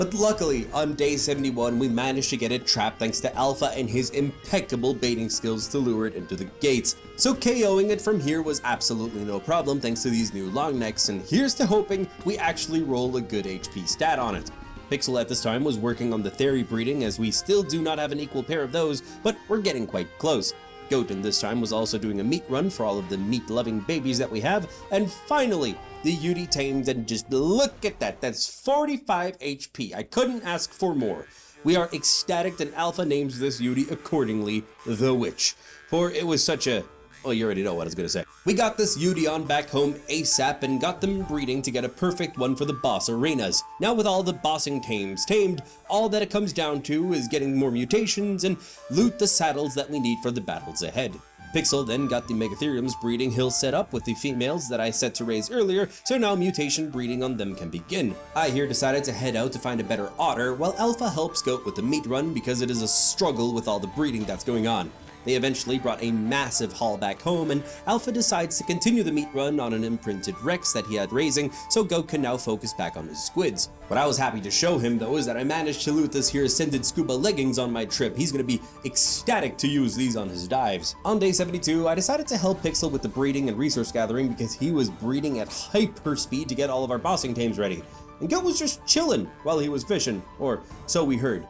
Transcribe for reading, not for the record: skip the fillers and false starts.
But luckily, on day 71, we managed to get it trapped thanks to Alpha and his impeccable baiting skills to lure it into the gates. So KOing it from here was absolutely no problem thanks to these new long necks, and here's to hoping we actually roll a good HP stat on it. Pixel at this time was working on the Theory breeding, as we still do not have an equal pair of those, but we're getting quite close. Goten this time was also doing a meat run for all of the meat-loving babies that we have, and finally, the Yuri tamed, and just look at that, that's 45 HP, I couldn't ask for more. We are ecstatic that Alpha names this Yuri accordingly, the Witch, for it was such a... well, you already know what I was gonna say. We got this Yuri on back home ASAP and got them breeding to get a perfect one for the boss arenas. Now with all the bossing tamed, all that it comes down to is getting more mutations and loot the saddles that we need for the battles ahead. Pixel then got the Megatherium's breeding hill set up with the females that I set to raise earlier, so now mutation breeding on them can begin. I here decided to head out to find a better otter, while Alpha helps Goat with the meat run because it is a struggle with all the breeding that's going on. They eventually brought a massive haul back home, and Alpha decides to continue the meat run on an imprinted Rex that he had raising, so Goat can now focus back on his squids. What I was happy to show him though is that I managed to loot this here Ascended Scuba leggings on my trip. He's gonna be ecstatic to use these on his dives. On day 72, I decided to help Pixel with the breeding and resource gathering because he was breeding at hyper speed to get all of our bossing tames ready. And Goat was just chilling while he was fishing, or so we heard.